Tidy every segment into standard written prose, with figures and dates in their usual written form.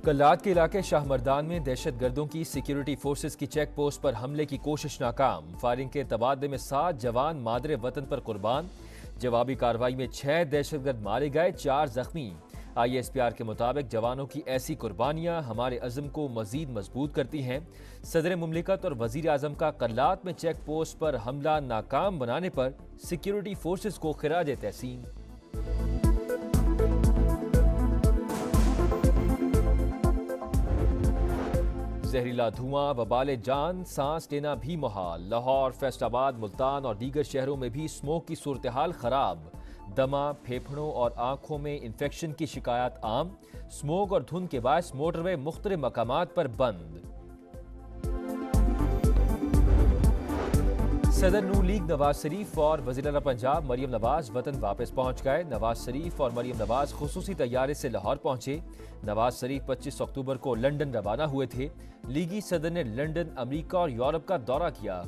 کلات کے علاقے شاہ مردان میں دہشت گردوں کی سیکیورٹی فورسز کی چیک پوسٹ پر حملے کی کوشش ناکام۔ فائرنگ کے تبادلے میں 7 جوان مادر وطن پر قربان۔ جوابی کارروائی میں 6 دہشت گرد مارے گئے، 4 زخمی۔ ISPR کے مطابق جوانوں کی ایسی قربانیاں ہمارے عزم کو مزید مضبوط کرتی ہیں۔ صدر مملکت اور وزیر اعظم کا کلات میں چیک پوسٹ پر حملہ ناکام بنانے پر سیکیورٹی فورسز کو خراج تحسین۔ زہریلا دھواں، وبال جان، سانس لینا بھی محال۔ لاہور، فیصل آباد، ملتان اور دیگر شہروں میں بھی اسموک کی صورتحال خراب۔ دمہ، پھیپھڑوں اور آنکھوں میں انفیکشن کی شکایات عام۔ اسموک اور دھند کے باعث موٹر وے مختلف مقامات پر بند۔ صدر نون لیگ نواز شریف اور وزیر اعلیٰ پنجاب مریم نواز وطن واپس پہنچ گئے۔ نواز شریف اور مریم نواز خصوصی طیارے سے لاہور پہنچے۔ نواز شریف 25 اکتوبر کو لندن روانہ ہوئے تھے۔ لیگی صدر نے لندن، امریکہ اور یورپ کا دورہ کیا۔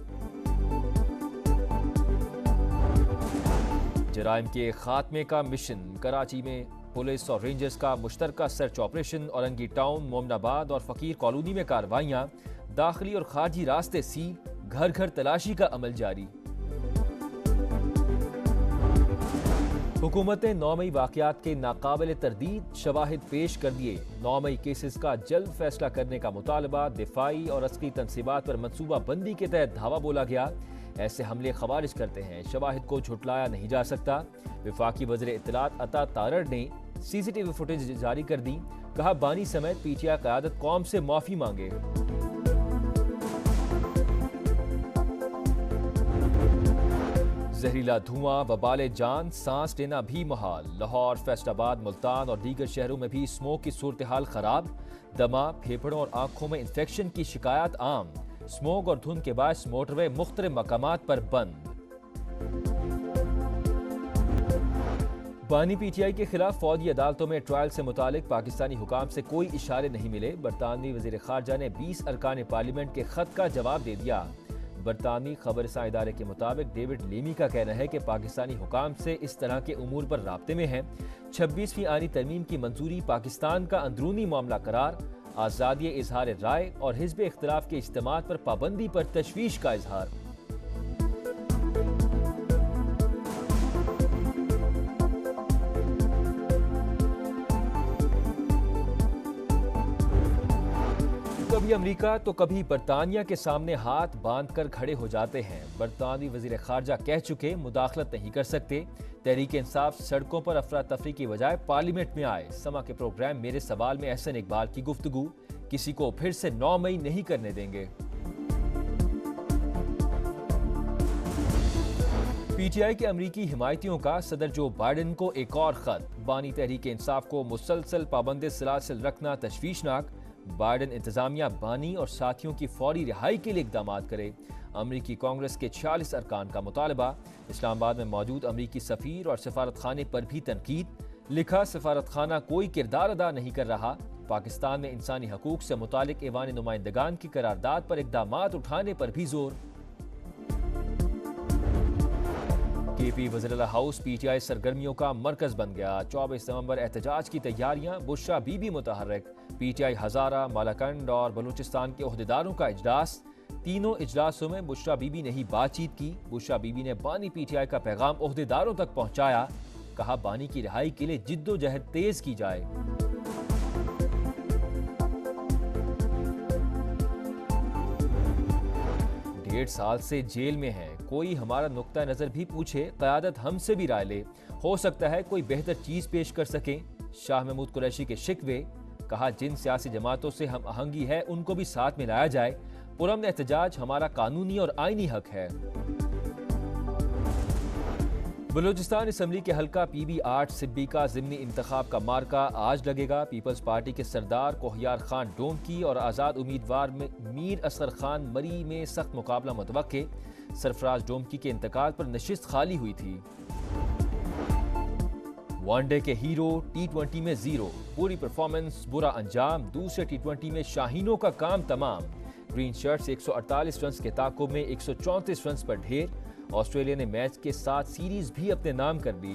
جرائم کے خاتمے کا مشن، کراچی میں پولیس اور رینجرز کا مشترکہ سرچ آپریشن۔ اورنگی ٹاؤن، مومن آباد اور فقیر کالونی میں کارروائیاں، داخلی اور خارجی راستے سیل، گھر گھر تلاشی کا عمل جاری۔ حکومت نے 9 مئی واقعات کے ناقابل تردید شواہد پیش کر دیے۔ 9 مئی کیسز کا جلد فیصلہ کرنے کا مطالبہ۔ دفاعی اور عسکری تنصیبات پر منصوبہ بندی کے تحت دھاوا بولا گیا۔ ایسے حملے خوارج کرتے ہیں، شواہد کو جھٹلایا نہیں جا سکتا۔ وفاقی وزیر اطلاعات عطا تارڑ نے CCTV فوٹیج جاری کر دی۔ کہا بانی سمیت PTI قیادت قوم سے معافی مانگے۔ زہریلا دھواں، وبال جان، سانس لینا بھی محال۔ لاہور، فیصل آباد، ملتان اور دیگر شہروں میں بھی اسموک کی صورتحال خراب۔ دمہ، پھیپھڑوں اور آنکھوں میں انفیکشن کی شکایات عام۔ اسموک اور دھند کے باعث موٹر وے مختلف مقامات پر بند۔ بانی PTI کے خلاف فوجی عدالتوں میں ٹرائل سے متعلق پاکستانی حکام سے کوئی اشارے نہیں ملے۔ برطانوی وزیر خارجہ نے 20 ارکان پارلیمنٹ کے خط کا جواب دے دیا۔ برطانوی خبر رساں ادارے کے مطابق ڈیوڈ لیمی کا کہنا ہے کہ پاکستانی حکام سے اس طرح کے امور پر رابطے میں ہیں۔ 26ویں آئینی ترمیم کی منظوری پاکستان کا اندرونی معاملہ قرار۔ آزادی اظہار رائے اور حزب اختلاف کے اجتماعات پر پابندی پر تشویش کا اظہار۔ کبھی امریکہ تو کبھی برطانیہ کے سامنے ہاتھ باندھ کر کھڑے ہو جاتے ہیں۔ برطانوی وزیر خارجہ کہہ چکے مداخلت نہیں کر سکتے۔ تحریک انصاف سڑکوں پر افراتفری کی بجائے پارلیمنٹ میں آئے۔ سما کے پروگرام میرے سوال میں احسن اقبال کی گفتگو، کسی کو پھر سے 9 مئی نہیں کرنے دیں گے۔ PTI کے امریکی حمایتیوں کا صدر جو بائیڈن کو ایک اور خط۔ بانی تحریک انصاف کو مسلسل پابند سلاسل رکھنا تشویشناک۔ بائیڈن انتظامیہ بانی اور ساتھیوں کی فوری رہائی کے لیے اقدامات کرے۔ امریکی کانگریس کے 46 ارکان کا مطالبہ۔ اسلام آباد میں موجود امریکی سفیر اور سفارت خانے پر بھی تنقید۔ لکھا سفارت خانہ کوئی کردار ادا نہیں کر رہا۔ پاکستان میں انسانی حقوق سے متعلق ایوان نمائندگان کی قرارداد پر اقدامات اٹھانے پر بھی زور۔ KP وزیراعلیٰ ہاؤس PTI سرگرمیوں کا مرکز بن گیا۔ 24 نومبر احتجاج کی تیاریاں، بشرا بی بی متحرک۔ PTI ہزارہ، مالاکنڈ اور بلوچستان کے عہدیداروں کا اجلاس۔ تینوں اجلاسوں میں بشرا بی بی نے ہی بات چیت کی۔ بشرا بی بی نے بانی PTI کا پیغام عہدیداروں تک پہنچایا۔ کہا بانی کی رہائی کے لیے جد و جہد تیز کی جائے۔ ڈیڑھ سال سے جیل میں ہیں، کوئی ہمارا نقطہ نظر بھی پوچھے، قیادت ہم سے بھی رائے لے، ہو سکتا ہے کوئی بہتر چیز پیش کر سکیں۔ شاہ محمود قریشی کے شکوے۔ کہا جن سیاسی جماعتوں سے ہم آہنگی ہے ان کو بھی ساتھ میں لایا جائے۔ پرامن احتجاج ہمارا قانونی اور آئینی حق ہے۔ بلوچستان اسمبلی کے حلقہ PB 8 سبی کا ضمنی انتخاب کا مارکہ آج لگے گا۔ پیپلز پارٹی کے سردار کوہیار خان ڈونکی اور آزاد امیدوار میر اصغر خان مری میں سخت مقابلہ متوقع۔ سرفراز ڈومکی کے انتقال پر نشست خالی ہوئی تھی۔ ون ڈے کے ہیرو، T20 میں زیرو، بری پرفارمنس، برا انجام۔ دوسرے T20 میں شاہینوں کا کام تمام۔ گرین شرٹس 148 رنز کے تعاقب میں 134 رنز پر ڈھیر۔ آسٹریلیا نے میچ کے ساتھ سیریز بھی اپنے نام کر لی۔